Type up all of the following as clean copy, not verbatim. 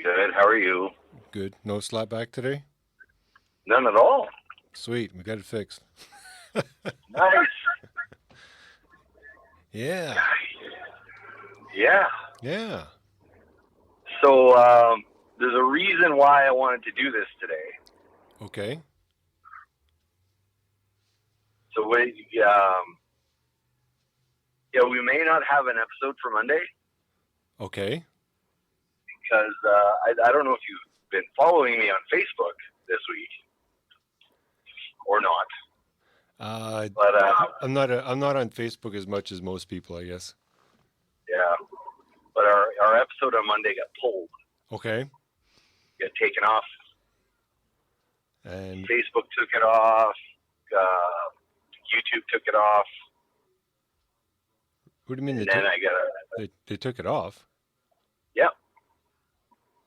Good. How are you? Good. No slap back today? None at all. Sweet. We got it fixed. Nice. Yeah. Yeah. Yeah. So there's a reason why I wanted to do this today. Okay. So we may not have an episode for Monday Okay. because I don't know if you've been following me on Facebook this week or not. But I'm not on Facebook as much as most people, I guess. yeah. But our episode on Monday got pulled, Okay. got taken off. And Facebook took it off. YouTube took it off. what do you mean And then I got they took it off? yeah.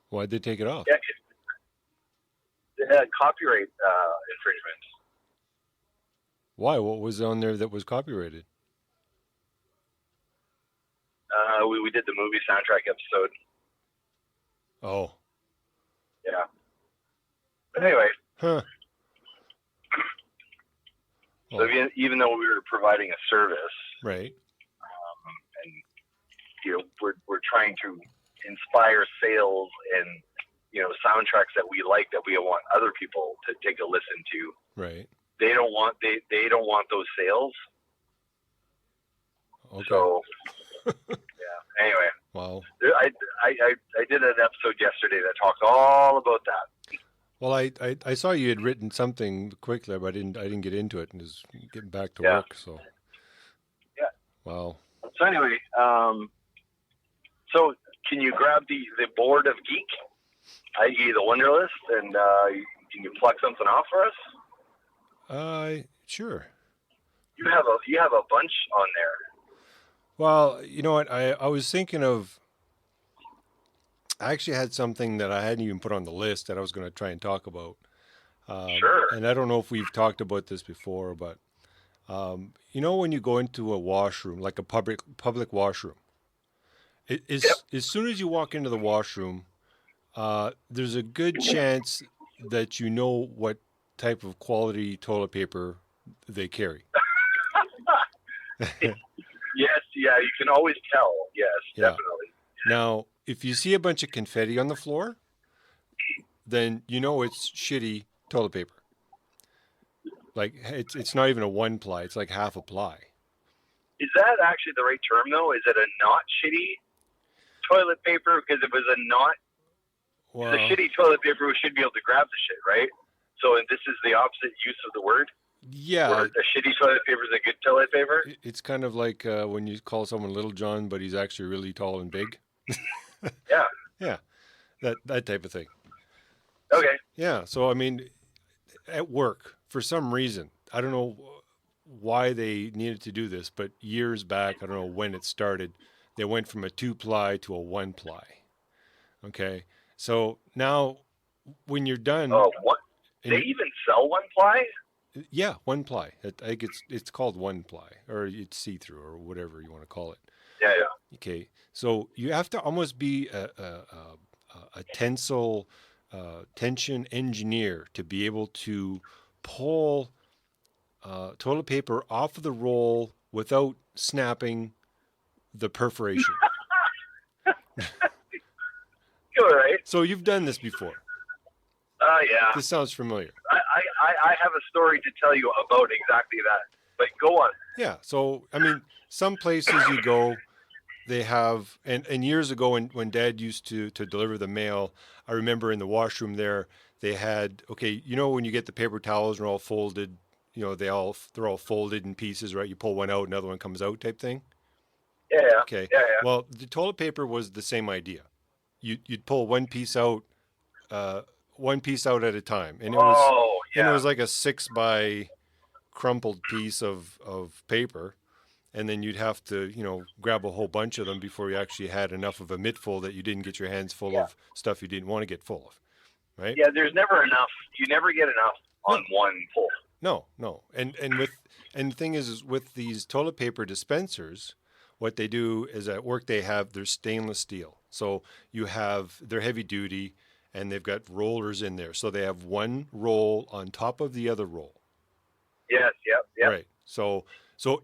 Why'd they take it off? Yeah, they had copyright infringement. Why? What was on there that was copyrighted? We did the movie soundtrack episode. Oh. Yeah. But anyway, Huh. so even though we were providing a service, Right. and we're trying to inspire sales and soundtracks that we like that we want other people to take a listen to. Right. They don't want those sales. Okay. So yeah. Anyway, Wow. I did an episode yesterday that talked all about that. Well, I saw you had written something quickly, but I didn't get into it and was getting back to Yeah. work, so. Yeah. Wow. So anyway, so can you grab the board of geek, i.e. the Wonder List, and can you pluck something off for us? Sure. You have a bunch on there. Well, you know what? I was thinking of. I actually had something that I hadn't even put on the list that I was going to try and talk about. Sure. And I don't know if we've talked about this before, but when you go into a washroom, like a public washroom, as soon as you walk into the washroom, there's a good chance that you know what type of quality toilet paper they carry. Yes, yeah, you can always tell. Yes, Yeah. definitely. Now, if you see a bunch of confetti on the floor, then you know it's shitty toilet paper. Like it's not even a one-ply; it's like half a ply. Is that actually the right term though? Is it a not shitty toilet paper? Because if it was a not Well, the shitty toilet paper, we should be able to grab the shit, right? So this is the opposite use of the word. yeah, Where a shitty toilet paper is a good toilet paper. it's kind of like when you call someone Little John, but he's actually really tall and big. Yeah. Yeah, that type of thing. Okay. Yeah, so I mean, at work, for some reason, I don't know why they needed to do this, but years back, I don't know when it started, they went from a two-ply to a one-ply. Okay, so now when you're done, Oh, what? and They even sell one ply? yeah, one-ply. I think it's called one-ply, or it's see-through, or whatever you want to call it. Yeah, yeah. Okay, so you have to almost be a tensile tension engineer to be able to pull toilet paper off of the roll without snapping the perforation. All right. So you've done this before. Yeah. This sounds familiar. I have a story to tell you about exactly that. But go on. Yeah. So I mean, some places you go, they have, and years ago when Dad used to deliver the mail, I remember in the washroom there they had, okay, when you get the paper towels and they're all folded, they're all folded in pieces, right? You pull one out, another one comes out, type thing. Yeah, yeah. Okay. Yeah, yeah. Well, the toilet paper was the same idea. You'd pull one piece out at a time, and Yeah. it was like a 6 by crumpled piece of paper, and then you'd have to grab a whole bunch of them before you actually had enough of a mittful that you didn't get your hands full of stuff you didn't want to get full of, right? Yeah, there's never enough. You never get enough on one pull. No, and the thing is with these toilet paper dispensers, what they do is at work they're stainless steel. So they're heavy duty and they've got rollers in there. So they have one roll on top of the other roll. Yes, yep. Right. So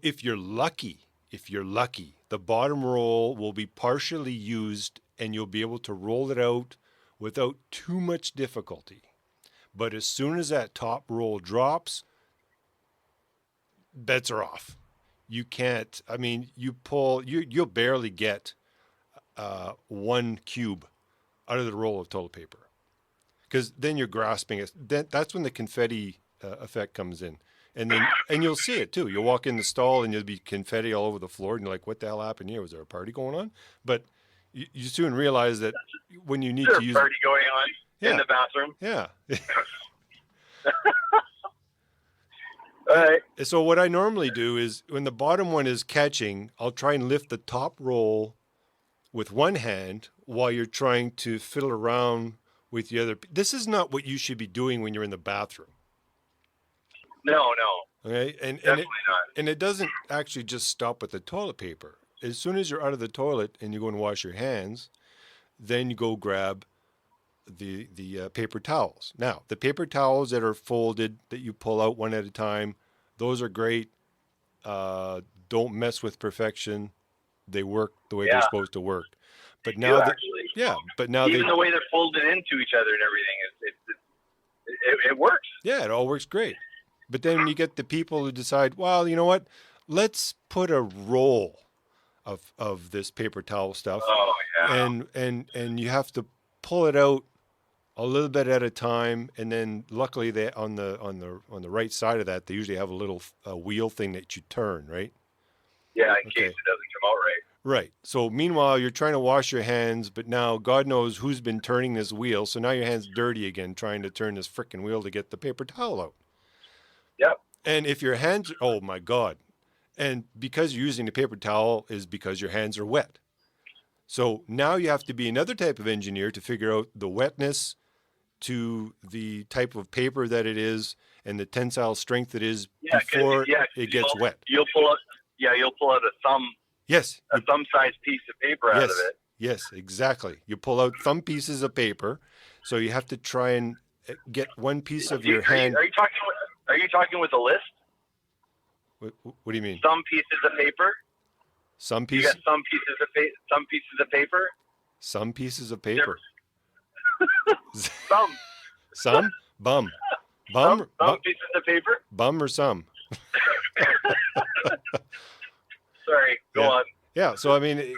if you're lucky, the bottom roll will be partially used and you'll be able to roll it out without too much difficulty. But as soon as that top roll drops, bets are off. You can't, I mean, you'll barely get 1 cube out of the roll of toilet paper. Because then you're grasping it. That's when the confetti effect comes in. And you'll see it too. You'll walk in the stall and you'll be confetti all over the floor and you're like, what the hell happened here? Was there a party going on? But you soon realize that when you need to use... Is there a party going on in the bathroom? Yeah. All right. So what I normally do is when the bottom one is catching, I'll try and lift the top roll with one hand while you're trying to fiddle around with the other. This is not what you should be doing when you're in the bathroom. No. Okay, Definitely not. And it doesn't actually just stop with the toilet paper. As soon as you're out of the toilet and you go and wash your hands, then you go grab the paper towels. Now, the paper towels that are folded that you pull out one at a time, those are great. Don't mess with perfection. They work the way they're supposed to work. But now, even the way they're folded into each other and everything, it works. Yeah, it all works great. But then you get the people who decide, well, you know what? Let's put a roll of this paper towel stuff. Oh yeah. And you have to pull it out a little bit at a time, and then luckily they on the right side of that they usually have a little wheel thing that you turn, right? Yeah, in case it doesn't come out right. Right. So meanwhile, you're trying to wash your hands, but now God knows who's been turning this wheel. So now your hand's dirty again, trying to turn this frickin' wheel to get the paper towel out. Yep. And if your hands, oh my God. And because you're using the paper towel is because your hands are wet. So now you have to be another type of engineer to figure out the wetness to the type of paper that it is and the tensile strength it is before it gets wet. You'll pull out a thumb. Yes. A thumb-sized piece of paper out of it. Yes, exactly. You pull out thumb pieces of paper, so you have to try and get one piece of your hand. Are you talking with a list? What do you mean? Some pieces of paper. Some pieces. You got some pieces of paper. Some pieces of paper. Some. Bum. Some pieces of paper. Bum or some. Sorry. Go on. Yeah. So I mean,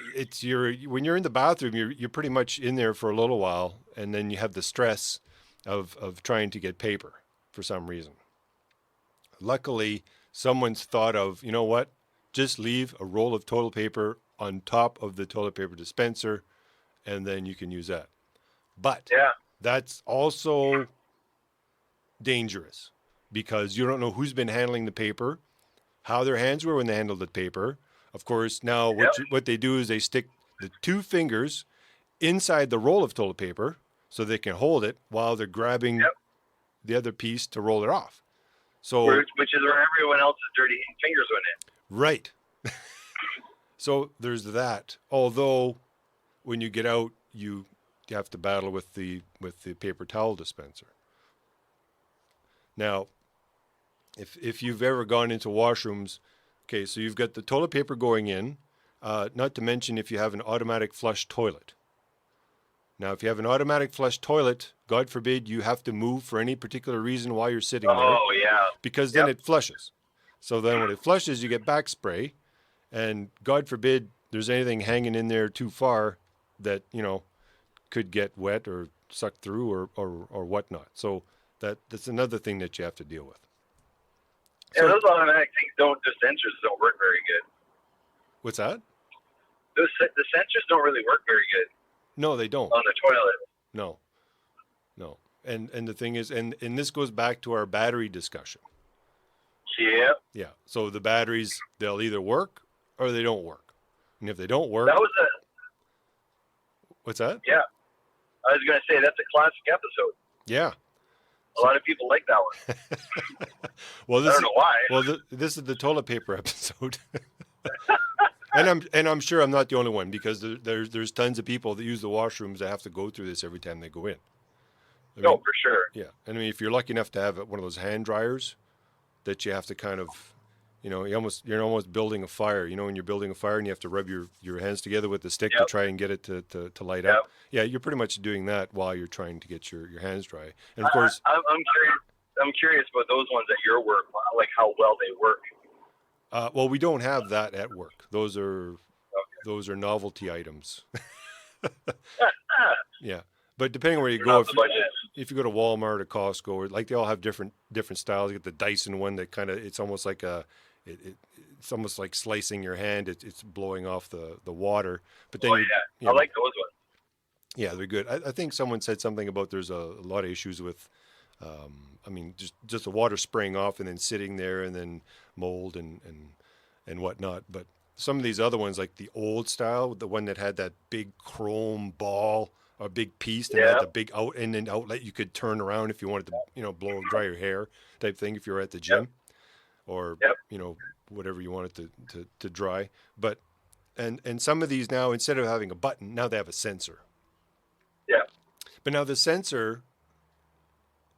when you're in the bathroom, you're pretty much in there for a little while, and then you have the stress of trying to get paper for some reason. Luckily, someone's thought of, you know what? Just leave a roll of toilet paper on top of the toilet paper dispenser, and then you can use that. But that's also dangerous because you don't know who's been handling the paper, how their hands were when they handled the paper. Of course, now what they do is they stick the 2 fingers inside the roll of toilet paper so they can hold it while they're grabbing the other piece to roll it off. So, which is where everyone else's dirty fingers went in. Right. So there's that. Although when you get out, you have to battle with the paper towel dispenser. Now, if you've ever gone into washrooms, okay, so you've got the toilet paper going in, not to mention if you have an automatic flush toilet. Now, if you have an automatic flush toilet, God forbid you have to move for any particular reason while you're sitting there. Oh, yeah. Because then it flushes. So then when it flushes, you get back spray. And God forbid there's anything hanging in there too far that, could get wet or sucked through or whatnot. So that's another thing that you have to deal with. Yeah, those automatic dispensers don't work very good. What's that? The sensors don't really work very good. No, they don't. On the toilet. No. And the thing is, and this goes back to our battery discussion. Yeah. Yeah. So the batteries, they'll either work or they don't work. And if they don't work... What's that? Yeah. I was going to say, that's a classic episode. Yeah. A lot of people like that one. Well, I don't know why. Well, this is the toilet paper episode. And I'm sure I'm not the only one because there's tons of people that use the washrooms that have to go through this every time they go in. I No, mean, for sure. yeah, and I mean if you're lucky enough to have one of those hand dryers that you have to kind of, you're almost building a fire. You know, when you're building a fire and you have to rub your hands together with the stick to Yep. try and get it to light Yep. up. Yeah, you're pretty much doing that while you're trying to get your hands dry. And of course, I'm curious. I'm curious about those ones at your work, like how well they work. well, we don't have that at work. Those are Okay. novelty items. Ah, Yeah, but depending on where you they're go, not the budget. if you go to Walmart or Costco, or like they all have different styles. You get the Dyson one that kind of it's almost like it's almost like slicing your hand. It's blowing off the water. But then Oh you, yeah, you I know, like those ones. yeah, they're good. I think someone said something about there's a lot of issues with, I mean, just the water spraying off and then sitting there and then mold and whatnot. But some of these other ones, like the old style, the one that had that big chrome ball, a big piece, and had Yeah. the big out and then outlet you could turn around if you wanted to, blow dry your hair type thing if you were at the Yep. gym or Yep. whatever you wanted to dry. But and some of these now, instead of having a button, now they have a sensor. Yeah. But now the sensor,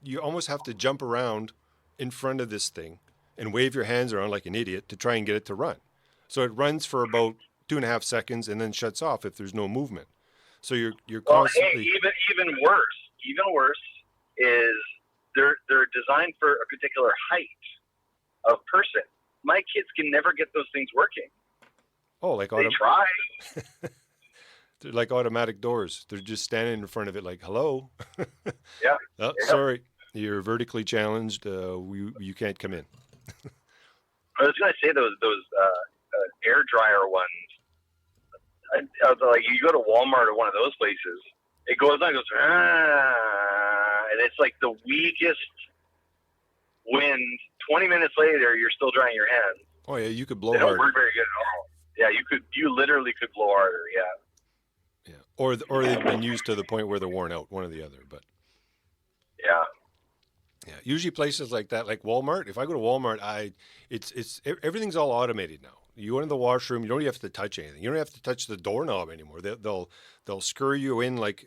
you almost have to jump around in front of this thing and wave your hands around like an idiot to try and get it to run. So it runs for about 2.5 seconds and then shuts off if there's no movement. So you're Well, hey, constantly. even worse is they're designed for a particular height of person. My kids can never get those things working. Oh, like They try. they're like automatic doors. They're just standing in front of it like, hello. Yeah. Oh, Yeah. sorry, you're vertically challenged. You can't come in. I was gonna say those air dryer ones. Like you go to Walmart or one of those places, it goes on, it goes, and it's like the weakest wind. 20 minutes later, you're still drying your hands. Oh yeah, you could blow They don't harder. work very good at all. Yeah, you literally could blow harder. Yeah. Yeah, or they've been used to the point where they're worn out, one or the other. But Yeah. yeah, usually places like that, like Walmart. If I go to Walmart, everything's all automated now. You go into the washroom, you don't even have to touch anything. You don't have to touch the doorknob anymore. They'll screw you in like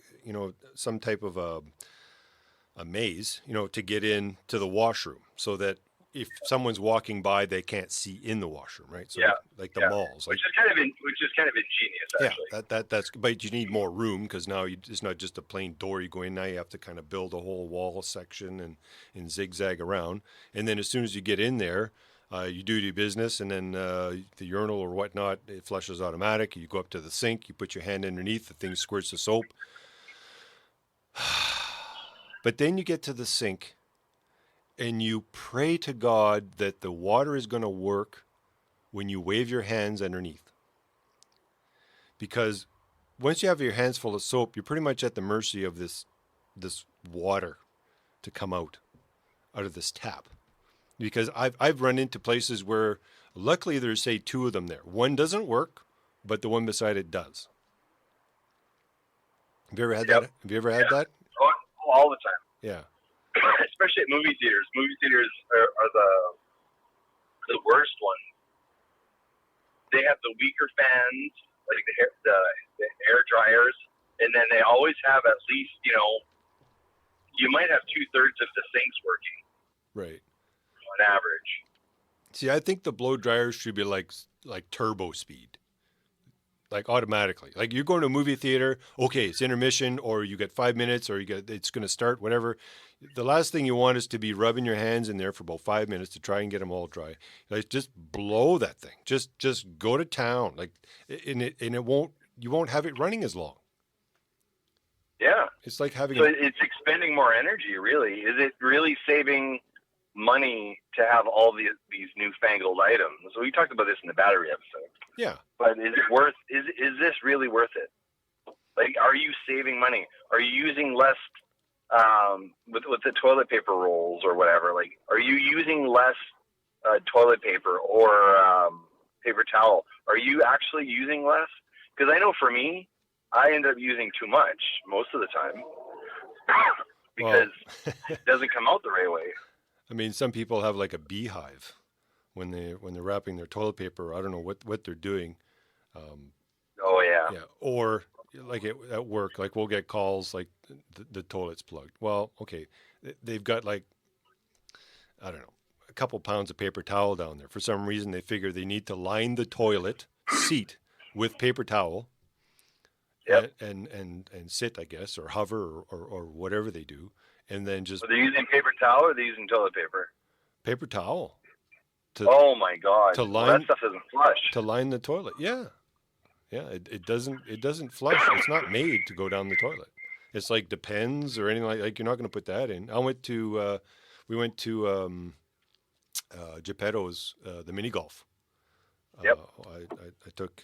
some type of a maze, to get into the washroom, so that if someone's walking by, they can't see in the washroom, right? So Yeah. like the Yeah. malls, like Which is kind of ingenious, actually. yeah, that's. But you need more room because now it's not just a plain door you go in. Now you have to kind of build a whole wall section and zigzag around. And then as soon as you get in there, you do your business, and then the urinal or whatnot, it flushes automatic. You go up to the sink, you put your hand underneath, the thing squirts the soap. But then you get to the sink, and you pray to God that the water is going to work when you wave your hands underneath. Because once you have your hands full of soap, you're pretty much at the mercy of this water to come out of this tap. Because I've run into places where luckily there's say two of them there. One doesn't work, but the one beside it does. Have you ever had that? Have you ever had that? Oh, all the time. Yeah. Especially at movie theaters. Movie theaters are the worst ones. They have the weaker fans, like the air dryers, and then they always have at least, you might have 2/3 of the sinks working Right. on average. See, I think the blow dryers should be like turbo speed. Like automatically. Like you're going to a movie theater, okay, it's intermission, or you get 5 minutes, or it's going to start, whatever. The last thing you want is to be rubbing your hands in there for about 5 minutes to try and get them all dry. Like just blow that thing. Just go to town. Like, you won't have it running as long. Yeah. It's like having. So it's expending more energy, really. Is it really saving money to have all these newfangled items? So we talked about this in the battery episode. Yeah. But is it worth? Is this really worth it? Like, are you saving money? Are you using less with the toilet paper rolls or whatever? Like, are you using less toilet paper or paper towel? Are you actually using less? Because I know for me, I end up using too much most of the time because it doesn't come out the right way. I mean, some people have like a beehive when they're wrapping their toilet paper. I don't know what they're doing. Oh yeah. Yeah, or like at work, like we'll get calls like the toilet's plugged. Well, okay, they've got like, I don't know, a couple pounds of paper towel down there. For some reason, they figure they need to line the toilet seat with paper towel Yep. and sit, I guess, or hover or whatever they do, and then just Are they using paper towel or are they using toilet paper? paper towel Oh my God. to Well, that line stuff doesn't flush. to line the toilet. Yeah, yeah, it doesn't flush. It's not made to go down the toilet. It's like Depends or anything like you're not going to put that in. We went to Geppetto's the mini golf. Yep. I took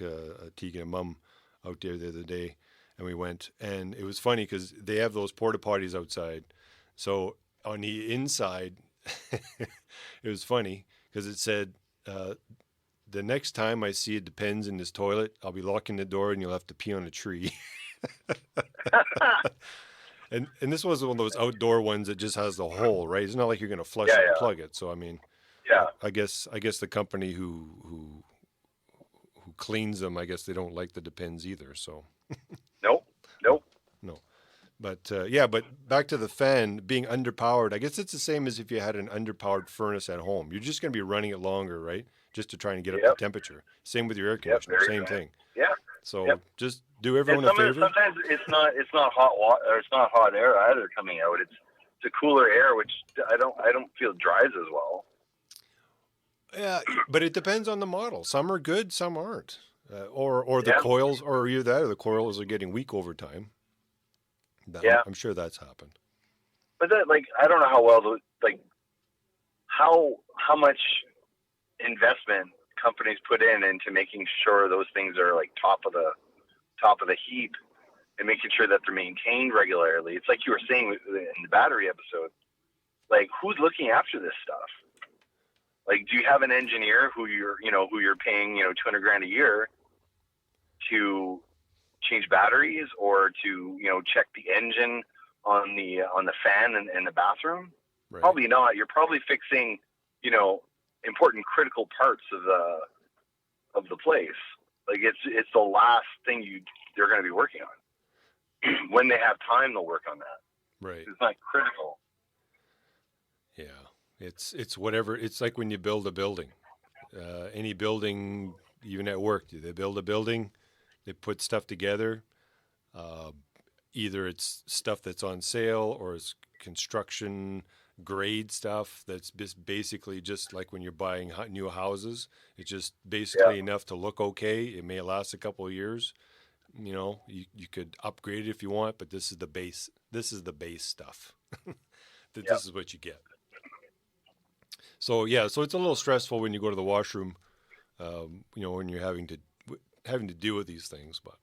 Tegan and Mum out there the other day, and we went, and it was funny because they have those porta potties outside. So on the inside, it was funny because it said, the next time I see a Depends in this toilet, I'll be locking the door and you'll have to pee on a tree. And this was one of those outdoor ones that just has the hole, right? It's not like you're going to flush it and plug it. So I mean, Yeah. I guess the company who cleans them, I guess they don't like the Depends either. So Nope. no, but yeah, but back to the fan being underpowered. I guess it's the same as if you had an underpowered furnace at home. You're just going to be running it longer, right? Just to try and get up the temperature. Same with your air conditioner. Same thing. Yeah. So just do everyone a favor. Sometimes it's not hot water or it's not hot air either coming out. It's a cooler air, which I don't feel dries as well. Yeah, but it depends on the model. Some are good, some aren't. Or the coils, or either that, or the coils are getting weak over time. I'm sure that's happened. But that, like, I don't know how well, how much investment companies put into making sure those things are like top of the heap and making sure that they're maintained regularly. It's like you were saying in the battery episode. Like, who's looking after this stuff? Like, do you have an engineer who you're paying, $200,000 a year to change batteries or to, check the engine on the fan in the bathroom? Right. Probably not. You're probably fixing, important critical parts of the place. Like, it's the last thing they're going to be working on. When they have time, they'll work on that. Right. It's not critical. Yeah. It's whatever. It's like when you build a building. Any building, even at work, they build a building, they put stuff together. Either it's stuff that's on sale or it's construction grade stuff that's basically just like when you're buying new houses. It's just basically enough to look okay. It may last a couple of years. You could upgrade it if you want, but this is the base. This is the base stuff. This is what you get. So so it's a little stressful when you go to the washroom, when you're having to deal with these things. But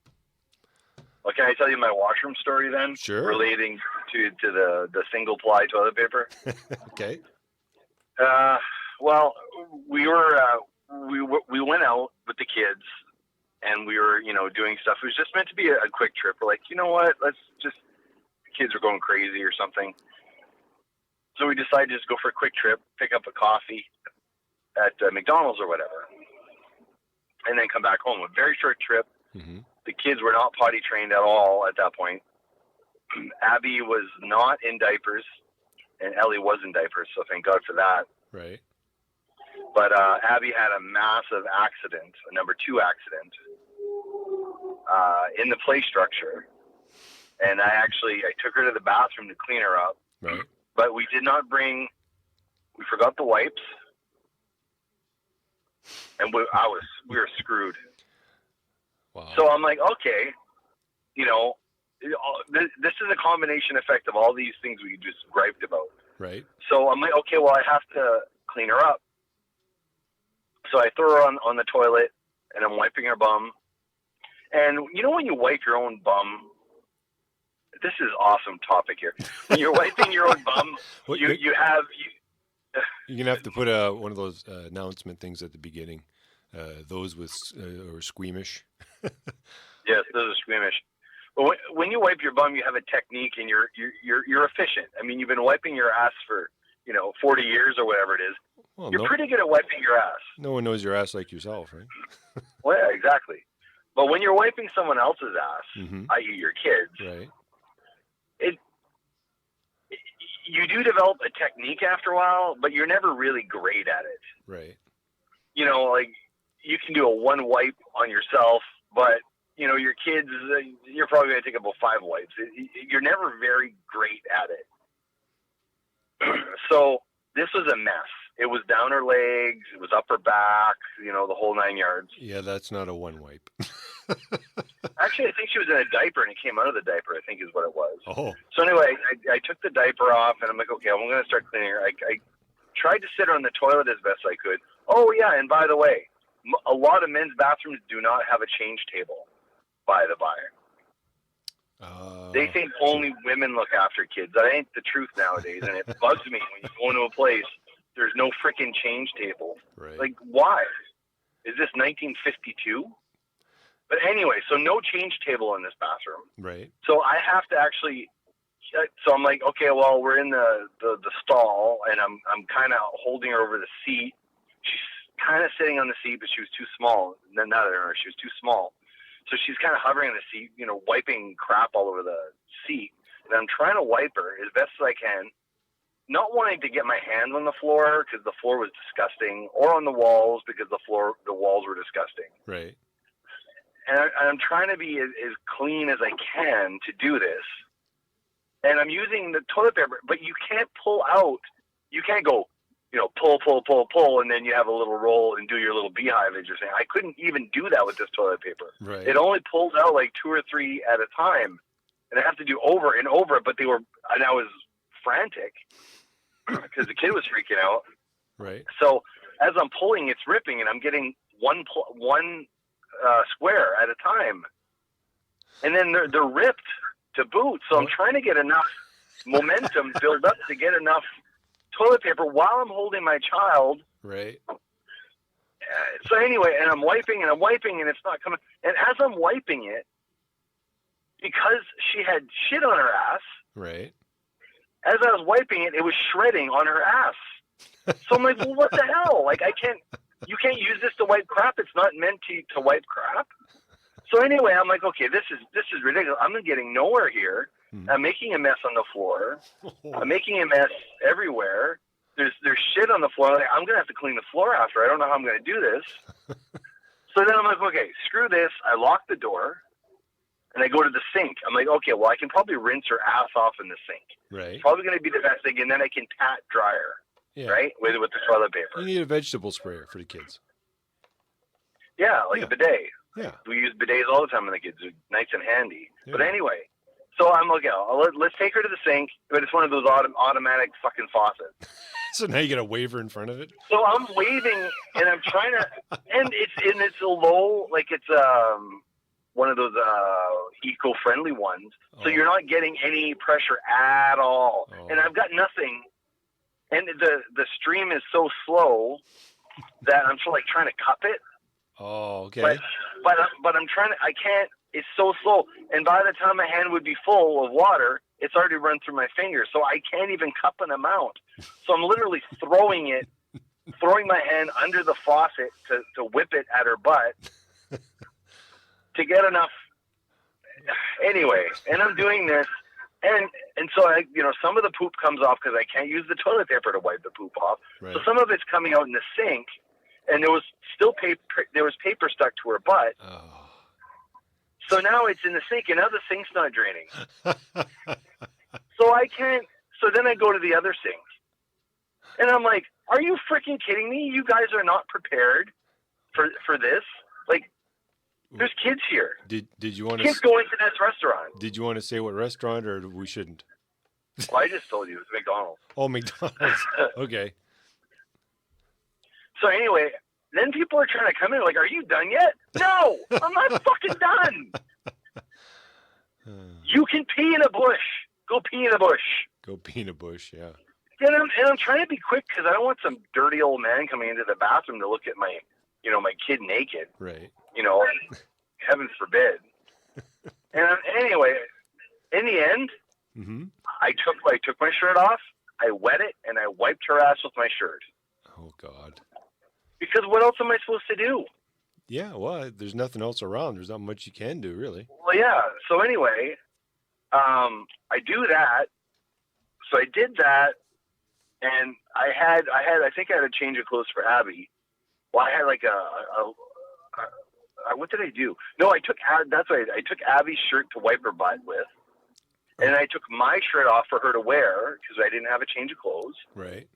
well, can I tell you my washroom story then? Sure. Relating to the single ply toilet paper. Okay. Well, we went out with the kids, and we were doing stuff. It was just meant to be a quick trip. We're like, you know what? The kids are going crazy or something. So we decided to just go for a quick trip, pick up a coffee at McDonald's or whatever, and then come back home. A very short trip. Mm-hmm. The kids were not potty trained at all at that point. Abby was not in diapers, and Ellie was in diapers, so thank God for that. Right. But Abby had a massive accident, a number 2 accident, in the play structure. And I took her to the bathroom to clean her up. Right. But we forgot the wipes, and we were screwed. Wow. So I'm like, okay, this is a combination effect of all these things we just griped about. Right. So I'm like, okay, well, I have to clean her up. So I throw her on the toilet, and I'm wiping her bum. And when you wipe your own bum, this is awesome topic here. When you're wiping your own bum, you're going to have to put one of those announcement things at the beginning. Those with or squeamish. Yes, those are squeamish. But when you wipe your bum, you have a technique, and you're efficient. I mean, you've been wiping your ass for 40 years or whatever it is. Well, you're pretty good at wiping your ass. No one knows your ass like yourself, right? Well, yeah, exactly. But when you're wiping someone else's ass, Mm-hmm. i.e. your kids, Right. You do develop a technique after a while, but you're never really great at it. Right. You know, like you can do a one wipe on yourself, but you know, your kids, you're probably going to take about 5 wipes. You're never very great at it. So this was a mess. It was down her legs. It was up her back, you know, the whole 9 yards. Yeah, that's not a one wipe. Actually, I think she was in a diaper and it came out of the diaper, I think is what it was. Oh. So anyway, I took the diaper off and I'm like, okay, I'm going to start cleaning her. I tried to sit her on the toilet as best I could. Oh, yeah, and by the way, a lot of men's bathrooms do not have a change table, by the by. They think only women look after kids. That ain't the truth nowadays, and it bugs me when you go into a place, there's no freaking change table. Right. Like, why? Is this 1952? But anyway, so no change table in this bathroom. Right. So I have to actually, so I'm like, okay, well, we're in the stall, and I'm kind of holding her over the seat. She's kind of sitting on the seat, but she was too small. No, not her, she was too small. So she's kind of hovering on the seat, you know, wiping crap all over the seat. And I'm trying to wipe her as best as I can, not wanting to get my hands on the floor because the floor was disgusting, or on the walls because the walls were disgusting. Right. And I'm trying to be as clean as I can to do this. And I'm using the toilet paper, but you can't pull out. You can't go, you know, pull, and then you have a little roll and do your little beehive as you're saying. I couldn't even do that with this toilet paper. Right. It only pulls out like 2 or 3 at a time. And I have to do over and over, but and I was frantic because the kid was freaking out. Right. So as I'm pulling, it's ripping, and I'm getting one square at a time. And then they're ripped to boot. So I'm trying to get enough momentum build up to get enough toilet paper while I'm holding my child. Right. So anyway, and I'm wiping, and it's not coming. And as I'm wiping it, because she had shit on her ass, Right. as I was wiping it, it was shredding on her ass. So I'm like, well, what the hell? Like, you can't use this to wipe crap. It's not meant to wipe crap. So anyway, I'm like, okay, this is ridiculous. I'm getting nowhere here. Mm-hmm. I'm making a mess on the floor. I'm making a mess everywhere. There's shit on the floor. Like, I'm going to have to clean the floor after. I don't know how I'm going to do this. So then I'm like, okay, screw this. I lock the door, and I go to the sink. I'm like, okay, well, I can probably rinse her ass off in the sink. Right. Probably going to be the best thing, and then I can pat dry her, Yeah. right, with the toilet paper. You need a vegetable sprayer for the kids. Yeah, like a bidet. Yeah. We use bidets all the time when the kids are nice and handy. Yeah. But anyway, so I'm like, let's take her to the sink, but it's one of those automatic fucking faucets. So now you got a waiver in front of it? So I'm waving, and I'm trying to, and it's a low, like it's one of those eco-friendly ones. So you're not getting any pressure at all. Oh. And I've got nothing, and the stream is so slow that I'm sort of like trying to cup it. Oh, okay. But I'm trying to, I can't, it's so slow. And by the time my hand would be full of water, it's already run through my fingers. So I can't even cup an amount. So I'm literally throwing my hand under the faucet to whip it at her butt to get enough. Anyway, and I'm doing this. And so some of the poop comes off because I can't use the toilet paper to wipe the poop off. Right. So some of it's coming out in the sink. And there was still paper stuck to her butt. Oh. So now it's in the sink, and now the sink's not draining. So I can't. So then I go to the other sink, and I'm like, "Are you freaking kidding me? You guys are not prepared for this. Like, there's kids here. Did you want kids going to this restaurant? Did you want to say what restaurant, or we shouldn't? Well, I just told you it's McDonald's. Oh, McDonald's. Okay. So anyway, then people are trying to come in like, are you done yet? No, I'm not fucking done. You can pee in a bush. Go pee in a bush. Go pee in a bush, yeah. And I'm trying to be quick because I don't want some dirty old man coming into the bathroom to look at my kid naked. Right. Heaven forbid. And anyway, in the end, mm-hmm. I took my shirt off, I wet it, and I wiped her ass with my shirt. Oh, God. Because what else am I supposed to do? Yeah, well, there's nothing else around. There's not much you can do, really. Well, yeah. So anyway, I do that. So I did that, and I think I had a change of clothes for Abby. Well, I had like what did I do? No, that's right. I took Abby's shirt to wipe her butt with, and I took my shirt off for her to wear because I didn't have a change of clothes. Right.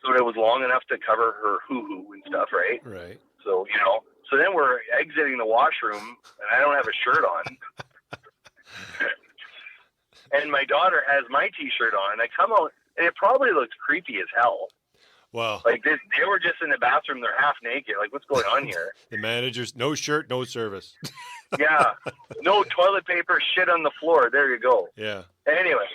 So it was long enough to cover her hoo-hoo and stuff, right? Right. So, so then we're exiting the washroom, and I don't have a shirt on. And my daughter has my T-shirt on, and I come out, and it probably looks creepy as hell. Wow. Like, they were just in the bathroom, they're half naked. Like, what's going on here? The manager's, no shirt, no service. Yeah. No toilet paper, shit on the floor. There you go. Yeah. Anyway,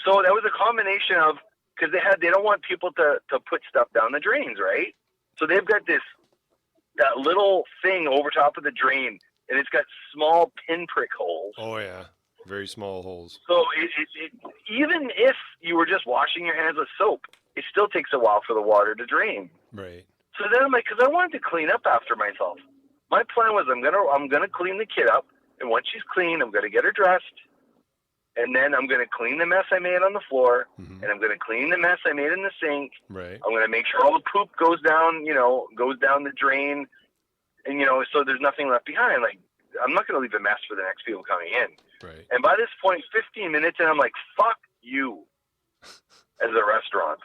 so that was a combination of, because they don't want people to put stuff down the drains, right? So they've got that little thing over top of the drain, and it's got small pinprick holes. Oh, yeah. Very small holes. So even if you were just washing your hands with soap, it still takes a while for the water to drain. Right. So then I'm like, because I wanted to clean up after myself. My plan was I'm gonna clean the kid up, and once she's clean, I'm gonna get her dressed, and then I'm gonna clean the mess I made on the floor, Mm-hmm. and I'm gonna clean the mess I made in the sink. Right. I'm gonna make sure all the poop goes down the drain, and so there's nothing left behind. Like, I'm not gonna leave a mess for the next people coming in. Right. And by this point, 15 minutes in, I'm like, fuck you as a restaurant.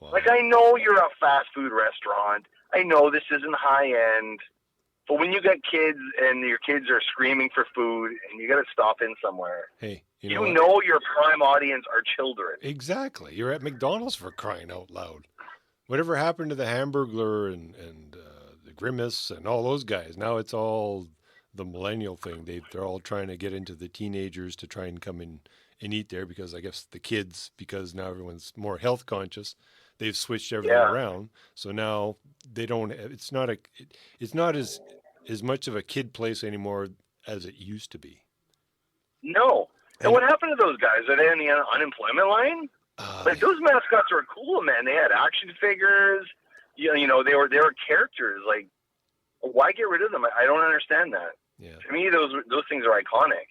Wow. Like, I know you're a fast food restaurant. I know this isn't high end. But when you got kids and your kids are screaming for food and you got to stop in somewhere, Hey, you know your prime audience are children. Exactly. You're at McDonald's, for crying out loud. Whatever happened to the Hamburglar and the Grimace and all those guys? Now it's all the millennial thing. They're all trying to get into the teenagers to try and come in and eat there, because I guess the kids, because now everyone's more health conscious, they've switched everything around. So now they don't. It's not as much of a kid place anymore as it used to be. No. And what happened to those guys? Are they on the unemployment line? Like, those mascots were cool, man. They had action figures. They were characters. Like, why get rid of them? I don't understand that. Yeah. To me, those things are iconic.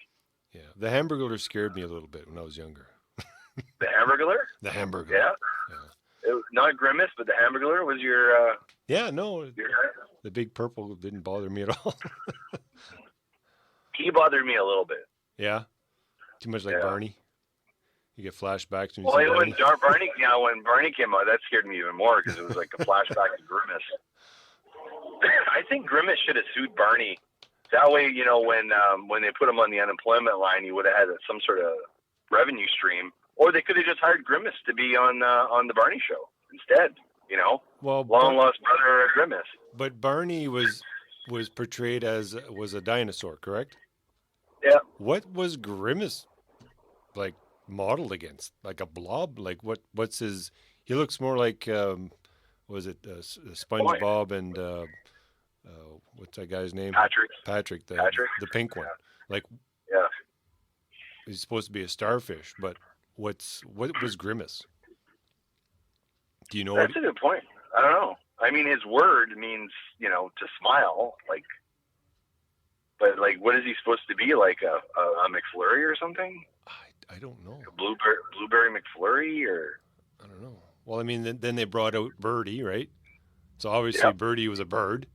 Yeah. The Hamburglar scared me a little bit when I was younger. The Hamburglar? The Hamburglar. Yeah. It was not Grimace, but the Hamburglar was your. Yeah, no. The big purple didn't bother me at all. He bothered me a little bit. Yeah. Too much like Barney. You get flashbacks when you Well, see Barney. when Barney came out, that scared me even more because it was like a flashback to Grimace. I think Grimace should have sued Barney. That way, when they put him on the unemployment line, he would have had some sort of revenue stream, or they could have just hired Grimace to be on the Barney show instead. Well, long lost brother Grimace. But Barney was portrayed as a dinosaur, correct? Yeah. What was Grimace like modeled against? Like a blob? Like what's his? He looks more like was it SpongeBob and what's that guy's name? Patrick, the pink one. Like, yeah, he's supposed to be a starfish, but what was Grimace? Do you know? That's a good point. I don't know. I mean, his word means to smile, like. But like, what is he supposed to be? Like a McFlurry or something? I don't know. A blueberry McFlurry, or I don't know. Well, I mean, then they brought out Birdie, right? So obviously Birdie was a bird.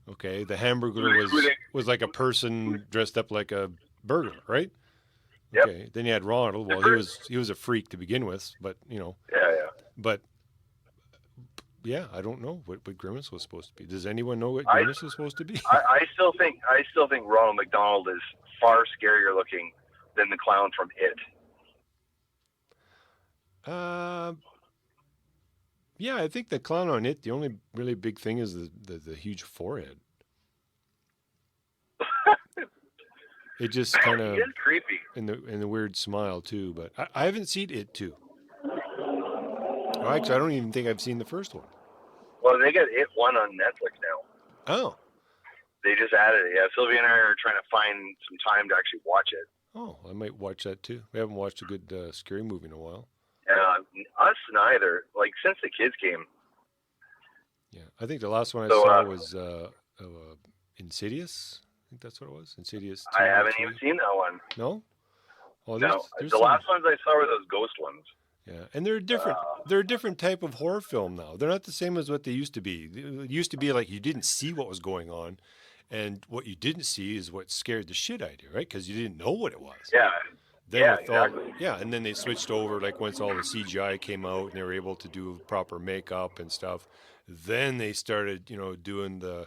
Okay, the Hamburglar was like a person dressed up like a burglar, right? Yep. Okay, then you had Ronald. Well, he was a freak to begin with, but Yeah. But yeah, I don't know what Grimace was supposed to be. Does anyone know what Grimace was supposed to be? I still think Ronald McDonald is far scarier looking than the clown from It. Yeah, I think the clown on It, the only really big thing is the huge forehead. It just kind of is creepy. And the weird smile too. But I haven't seen It 2. Actually, I don't even think I've seen the first one. Well, they got It 1 on Netflix now. Oh. They just added it. Yeah, Sylvia and I are trying to find some time to actually watch it. Oh, I might watch that too. We haven't watched a good scary movie in a while. Us neither. Like, since the kids came. Yeah, I think the last one I saw was Insidious. I think that's what it was. Insidious. I 2 or haven't 3. even seen that one. No. Oh, No, there's the some. last ones I saw were those ghost ones. Yeah, and they're different. They're a different type of horror film now. They're not the same as what they used to be. It used to be like you didn't see what was going on, and what you didn't see is what scared the shit out of you, right? Because you didn't know what it was. Yeah. Then Yeah, with all, exactly. yeah, and then they switched over like once all the CGI came out and they were able to do proper makeup and stuff. Then they started, doing the,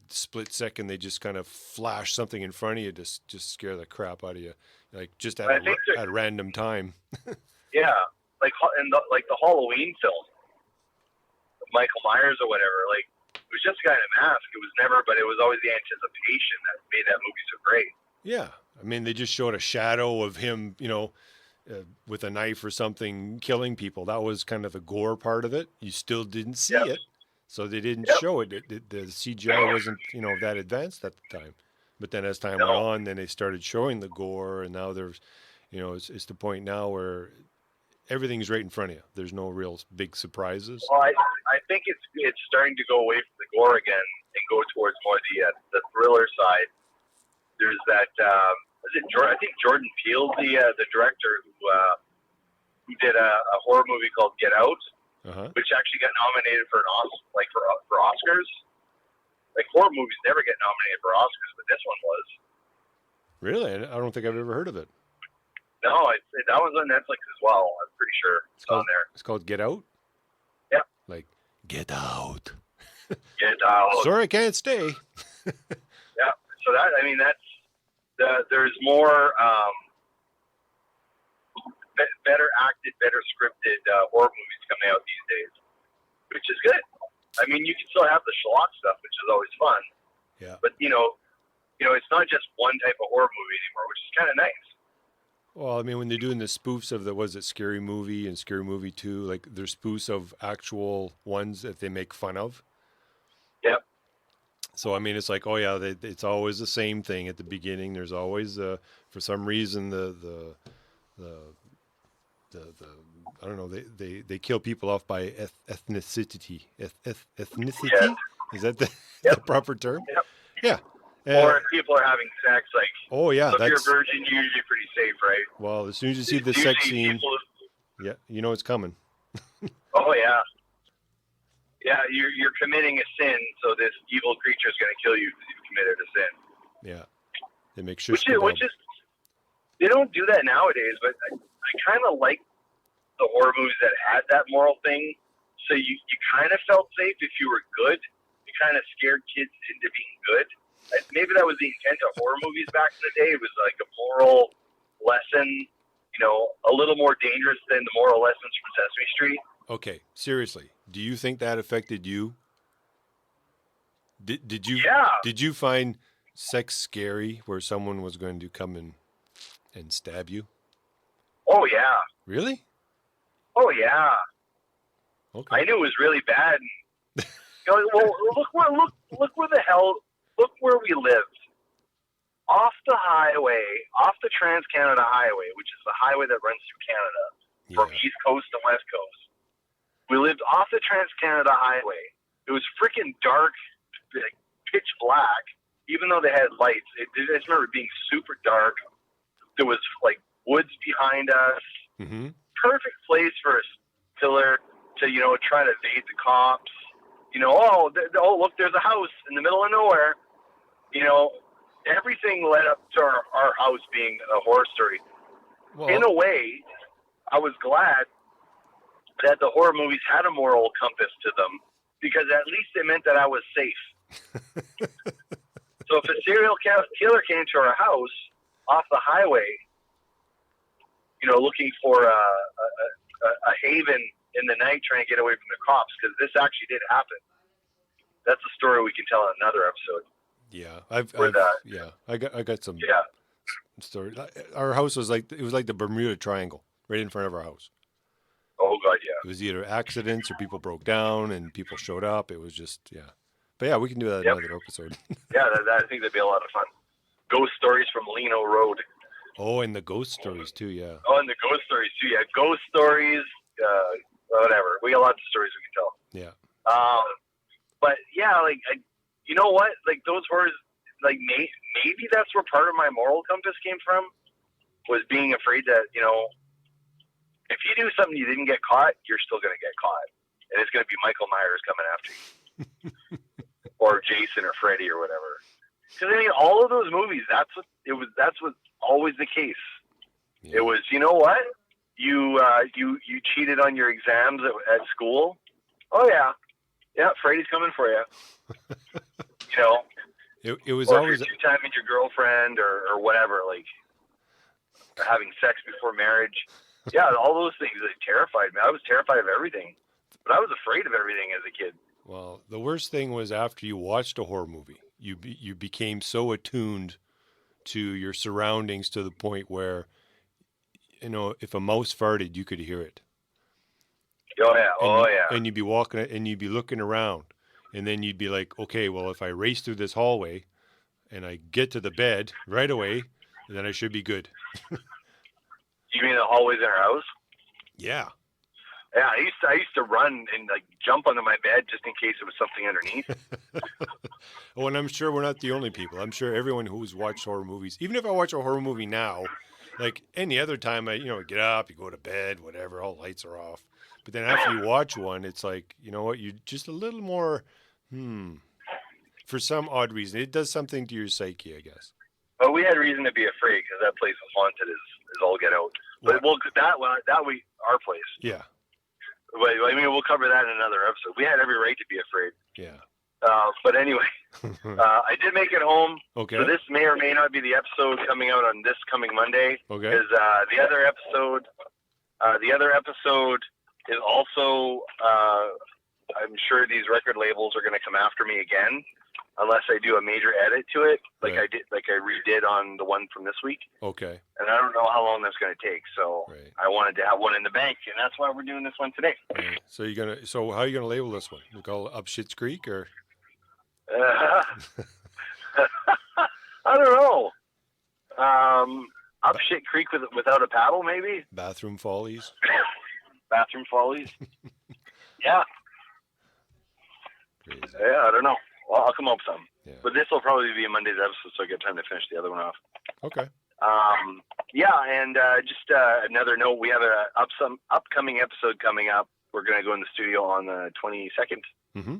split second they just kind of flash something in front of you to just scare the crap out of you, like just I think at random time. yeah, like like the Halloween film, Michael Myers or whatever. Like it was just a guy in a mask. It was never, but it was always the anticipation that made that movie so great. Yeah, I mean they just showed a shadow of him, with a knife or something killing people. That was kind of the gore part of it. You still didn't see Yep. it, so they didn't Yep. show it. The CGI wasn't, that advanced at the time. But then as time went No. on, then they started showing the gore, and now there's, it's the point now where everything's right in front of you. There's no real big surprises. Well, I think it's starting to go away from the gore again and go towards more the thriller side. There's that. I think Jordan Peele, the director who did a horror movie called Get Out, which actually got nominated for for Oscars. Like horror movies never get nominated for Oscars, but this one was. Really? I don't think I've ever heard of it. No, that one's on Netflix as well. I'm pretty sure it's on there. It's called Get Out? Yeah. Like, get out. Get Out. Sorry, I can't stay. Yeah. So there's more better acted, better scripted horror movies coming out these days, which is good. I mean, you can still have the schlock stuff, which is always fun. Yeah. But it's not just one type of horror movie anymore, which is kind of nice. Well, I mean, when they're doing the spoofs of Scary Movie and Scary Movie 2, like they're spoofs of actual ones that they make fun of. Yep. So, I mean, it's like, oh yeah, it's always the same thing at the beginning. There's always, for some reason, the I don't know, they kill people off by ethnicity. Ethnicity? Yeah. Is that the proper term? Yep. Yeah. Or if people are having sex, like, oh yeah, so if you're a virgin, you're usually pretty safe, right? Well, as soon as you see the sex scene, yeah, you know it's coming. Oh yeah, yeah, you're committing a sin, so this evil creature is going to kill you because you've committed a sin. Yeah, they make sure. Which is they don't do that nowadays, but I kind of like the horror movies that had that moral thing. So you kind of felt safe if you were good. You kind of scared kids into being good. Maybe that was the intent of horror movies back in the day. It was like a moral lesson, a little more dangerous than the moral lessons from Sesame Street. Okay, seriously, do you think that affected you? Did you? Yeah. Did you find sex scary, where someone was going to come in and stab you? Oh yeah. Really? Oh yeah. Okay. I knew it was really bad. Well, look where we lived. Off the highway, off the Trans-Canada Highway, which is the highway that runs through Canada from East Coast to West Coast. We lived off the Trans-Canada Highway. It was freaking dark, like pitch black, even though they had lights. I just remember it being super dark. There was like woods behind us. Mm-hmm. Perfect place for a killer to, try to evade the cops. Look, there's a house in the middle of nowhere. Everything led up to our house being a horror story. Well, in a way, I was glad that the horror movies had a moral compass to them, because at least it meant that I was safe. So if a serial killer came to our house off the highway, looking for a haven in the night, trying to get away from the cops, because this actually did happen. That's a story we can tell in another episode. Yeah, I got some stories. Our house was like the Bermuda Triangle, right in front of our house. Oh God, yeah. It was either accidents or people broke down and people showed up. It was just But yeah, we can do that in another episode. Yeah, I think that'd be a lot of fun. Ghost stories from Lino Road. Oh, and the ghost stories too, yeah. Oh, and the ghost stories too, yeah. Ghost stories, whatever. We got lots of stories we can tell. Yeah. But yeah, like you know what? Like those horrors, like maybe that's where part of my moral compass came from, was being afraid that, you know, if you do something you didn't get caught, you're still going to get caught. And it's going to be Michael Myers coming after you. Or Jason or Freddy or whatever. Because, I mean, all of those movies, that's what's always the case. Yeah. It was, you know what? You cheated on your exams at school. Oh, yeah. Yeah, Freddy's coming for you. You know? It was or always... If you're two-timing your girlfriend or whatever, like, or having sex before marriage. Yeah, all those things that terrified me. I was terrified of everything. But I was afraid of everything as a kid. Well, the worst thing was after you watched a horror movie, you became so attuned to your surroundings to the point where, you know, if a mouse farted, you could hear it. Oh yeah. And you'd be walking and you'd be looking around, and then you'd be like, okay, well, if I race through this hallway and I get to the bed right away, then I should be good. You mean the hallways in our house? Yeah. Yeah, I used to run and like jump onto my bed just in case there was something underneath. Oh, and I'm sure we're not the only people. I'm sure everyone who's watched horror movies, even if I watch a horror movie now, like any other time, I get up, you go to bed, whatever, all lights are off. But then after you watch one, it's like, you know what, you're just a little more, for some odd reason. It does something to your psyche, I guess. Well, we had reason to be afraid because that place was haunted as all get out. But our place. Yeah. I mean, we'll cover that in another episode. We had every right to be afraid. Yeah. But anyway, I did make it home. Okay. So this may or may not be the episode coming out on this coming Monday. Okay. Because the other episode is also. I'm sure these record labels are going to come after me again, unless I do a major edit to it, like right. I redid on the one from this week. Okay. And I don't know how long that's going to take, so right. I wanted to have one in the bank, and that's why we're doing this one today. Right. So how are you gonna label this one? We call it Up Shit's Creek, or? I don't know. Up Shit Creek without a paddle, maybe. Bathroom Follies. Bathroom Follies. Yeah. Crazy. Yeah, I don't know. Well, I'll come up with something. Yeah. But this will probably be Monday's episode, so I get time to finish the other one off. Okay. And just another note, we have some upcoming episode coming up. We're going to go in the studio on the 22nd. Mm-hmm.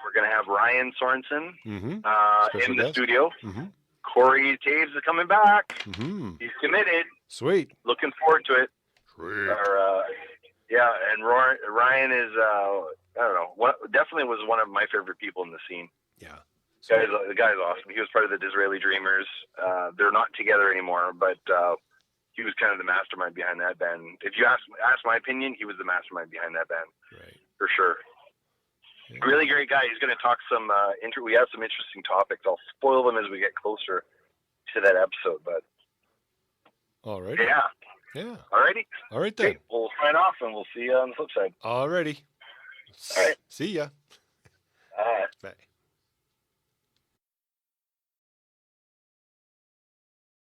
We're going to have Ryan Sorensen in the studio. Mm-hmm. Corey Taves is coming back. Mm-hmm. He's committed. Sweet. Looking forward to it. Sweet. And Ryan is, I don't know, definitely was one of my favorite people in the scene. Yeah. The guy's awesome. He was part of the Disraeli Dreamers. They're not together anymore, but he was kind of the mastermind behind that band. If you ask my opinion, he was the mastermind behind that band, right? For sure. Yeah. Really great guy. He's going to talk some. We have some interesting topics. I'll spoil them as we get closer to that episode. But all right. Yeah. Yeah. All righty. All right then. Okay, we'll sign off and we'll see you on the flip side. All righty. All right. See ya. All right. Bye.